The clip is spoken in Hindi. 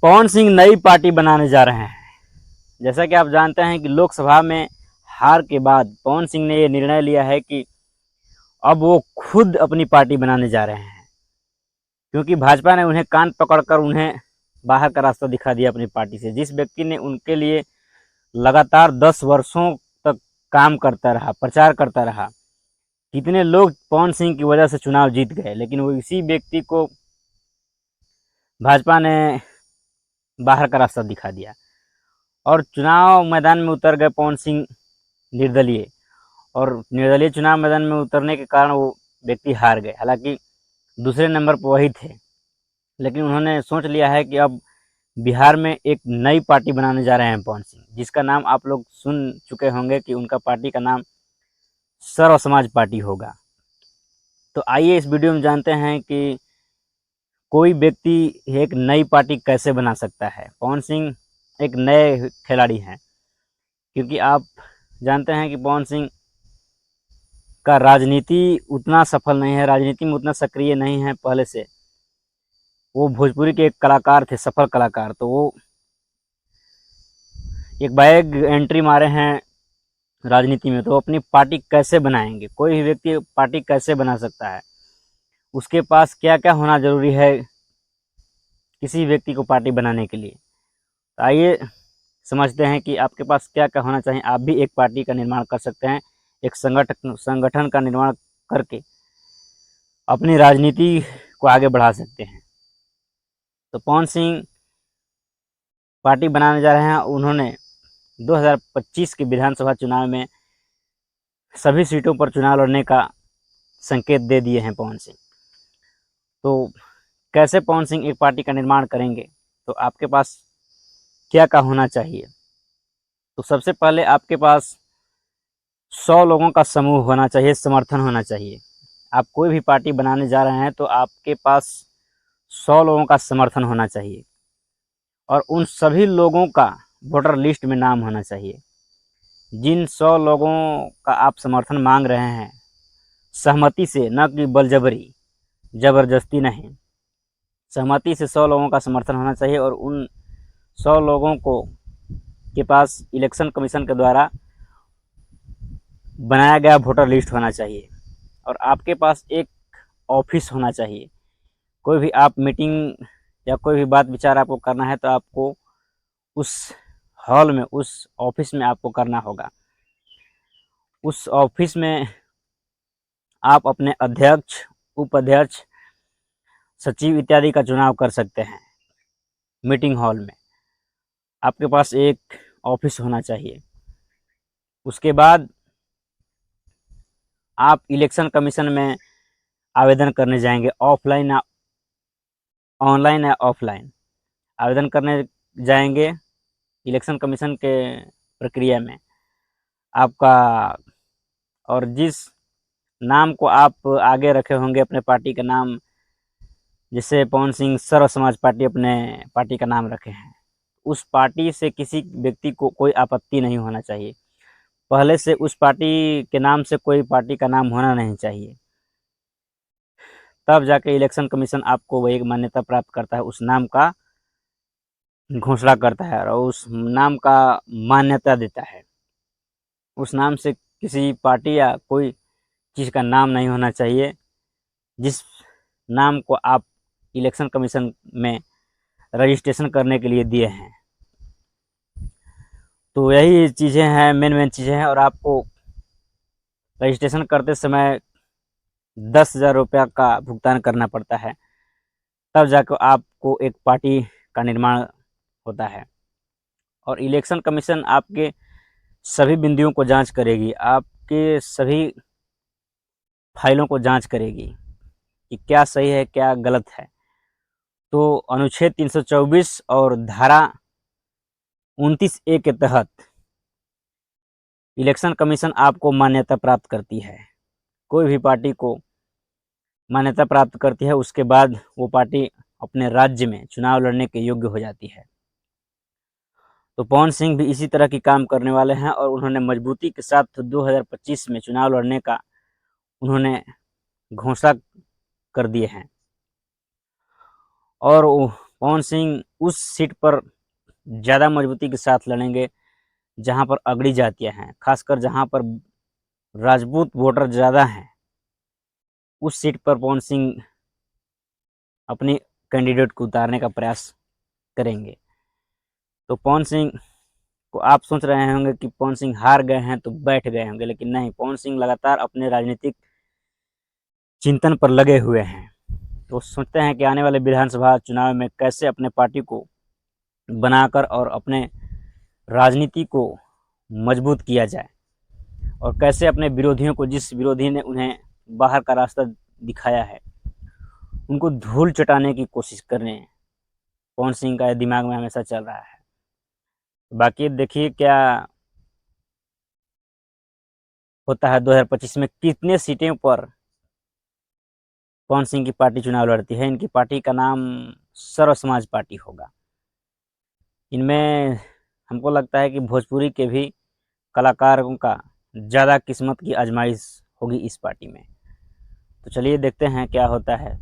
पवन सिंह नई पार्टी बनाने जा रहे हैं। जैसा कि आप जानते हैं कि लोकसभा में हार के बाद पवन सिंह ने ये निर्णय लिया है कि अब वो खुद अपनी पार्टी बनाने जा रहे हैं, क्योंकि भाजपा ने उन्हें कान पकड़कर उन्हें बाहर का रास्ता दिखा दिया अपनी पार्टी से। जिस व्यक्ति ने उनके लिए लगातार 10 वर्षों तक काम करता रहा, प्रचार करता रहा, कितने लोग पवन सिंह की वजह से चुनाव जीत गए, लेकिन वो इसी व्यक्ति को भाजपा ने बाहर का रास्ता दिखा दिया और चुनाव मैदान में उतर गए पवन सिंह निर्दलीय। और निर्दलीय चुनाव मैदान में उतरने के कारण वो व्यक्ति हार गए। हालांकि दूसरे नंबर पर वही थे, लेकिन उन्होंने सोच लिया है कि अब बिहार में एक नई पार्टी बनाने जा रहे हैं पवन सिंह, जिसका नाम आप लोग सुन चुके होंगे कि उनका पार्टी का नाम सर्व समाज पार्टी होगा। तो आइए इस वीडियो में जानते हैं कि कोई व्यक्ति एक नई पार्टी कैसे बना सकता है। पवन सिंह एक नए खिलाड़ी हैं, क्योंकि आप जानते हैं कि पवन सिंह का राजनीति उतना सफल नहीं है, राजनीति में उतना सक्रिय नहीं है पहले से। वो भोजपुरी के एक कलाकार थे, सफल कलाकार। तो वो एक बैग एंट्री मारे हैं राजनीति में, तो वो अपनी पार्टी कैसे बनाएंगे? कोई भी व्यक्ति पार्टी कैसे बना सकता है? उसके पास क्या क्या होना जरूरी है किसी व्यक्ति को पार्टी बनाने के लिए? तो आइए समझते हैं कि आपके पास क्या क्या होना चाहिए। आप भी एक पार्टी का निर्माण कर सकते हैं, एक संगठन का निर्माण करके अपनी राजनीति को आगे बढ़ा सकते हैं। तो पवन सिंह पार्टी बनाने जा रहे हैं। उन्होंने 2025 के विधानसभा चुनाव में सभी सीटों पर चुनाव लड़ने का संकेत दे दिए हैं पवन सिंह। तो कैसे पवन सिंह एक पार्टी का निर्माण करेंगे? तो आपके पास क्या क्या होना चाहिए? तो सबसे पहले आपके पास 100 लोगों का समूह होना चाहिए, समर्थन होना चाहिए। आप कोई भी पार्टी बनाने जा रहे हैं तो आपके पास 100 लोगों का समर्थन होना चाहिए, और उन सभी लोगों का वोटर लिस्ट में नाम होना चाहिए। जिन 100 लोगों का आप समर्थन मांग रहे हैं, सहमति से, न कि बलजबरी, जबरदस्ती नहीं, सहमति से 100 लोगों का समर्थन होना चाहिए। और उन 100 लोगों को के पास इलेक्शन कमीशन के द्वारा बनाया गया वोटर लिस्ट होना चाहिए। और आपके पास एक ऑफिस होना चाहिए। कोई भी आप मीटिंग या कोई भी बात विचार आपको करना है तो आपको उस हॉल में, उस ऑफिस में आपको करना होगा। उस ऑफिस में आप अपने अध्यक्ष, उपाध्यक्ष, सचिव इत्यादि का चुनाव कर सकते हैं। मीटिंग हॉल में आपके पास एक ऑफिस होना चाहिए। उसके बाद आप इलेक्शन कमीशन में आवेदन करने जाएंगे, ऑफलाइन या ऑनलाइन या ऑफलाइन आवेदन करने जाएंगे इलेक्शन कमीशन के प्रक्रिया में आपका। और जिस नाम को आप आगे रखे होंगे अपने पार्टी का नाम, जैसे पवन सिंह सर्व समाज पार्टी अपने पार्टी का नाम रखे हैं, उस पार्टी से किसी व्यक्ति को कोई आपत्ति नहीं होना चाहिए। पहले से उस पार्टी के नाम से कोई पार्टी का नाम होना नहीं चाहिए। तब जाके इलेक्शन कमीशन आपको वही मान्यता प्राप्त करता है, उस नाम का घोषणा करता है और उस नाम का मान्यता देता है। उस नाम से किसी पार्टी या कोई चीज़ का नाम नहीं होना चाहिए जिस नाम को आप इलेक्शन कमीशन में रजिस्ट्रेशन करने के लिए दिए हैं। तो यही चीज़ें हैं, मेन चीज़ें हैं। और आपको रजिस्ट्रेशन करते समय 10,000 रुपया का भुगतान करना पड़ता है, तब जाकर आपको एक पार्टी का निर्माण होता है। और इलेक्शन कमीशन आपके सभी बिंदुओं को जांच करेगी, आपके सभी फाइलों को जांच करेगी कि क्या सही है, क्या गलत है। तो अनुच्छेद 324 और धारा 29A के तहत इलेक्शन कमीशन आपको मान्यता प्राप्त करती है। कोई भी पार्टी को मान्यता प्राप्त करती है, उसके बाद वो पार्टी अपने राज्य में चुनाव लड़ने के योग्य हो जाती है। तो पवन सिंह भी इसी तरह की काम करने वाले हैं और उन्होंने मजबूती के साथ 2025 में चुनाव लड़ने का उन्होंने घोषणा कर दिए हैं। और पवन सिंह उस सीट पर ज़्यादा मजबूती के साथ लड़ेंगे जहां पर अगड़ी जातियां हैं, खासकर जहां पर राजपूत वोटर ज़्यादा हैं। उस सीट पर पवन सिंह अपने कैंडिडेट को उतारने का प्रयास करेंगे। तो पवन सिंह को आप सोच रहे होंगे कि पवन सिंह हार गए हैं तो बैठ गए होंगे, लेकिन नहीं, पवन सिंह लगातार अपने राजनीतिक चिंतन पर लगे हुए हैं। तो सोचते हैं कि आने वाले विधानसभा चुनाव में कैसे अपने पार्टी को बनाकर और अपने राजनीति को मजबूत किया जाए, और कैसे अपने विरोधियों को, जिस विरोधी ने उन्हें बाहर का रास्ता दिखाया है, उनको धूल चटाने की कोशिश कर रहे हैं। पवन सिंह का दिमाग में हमेशा चल रहा है। बाकी देखिए क्या होता है 2025 में, कितने सीटें पर पवन सिंह की पार्टी चुनाव लड़ती है। इनकी पार्टी का नाम सर्व समाज पार्टी होगा। इनमें हमको लगता है कि भोजपुरी के भी कलाकारों का ज़्यादा किस्मत की आजमाइश होगी इस पार्टी में। तो चलिए देखते हैं क्या होता है।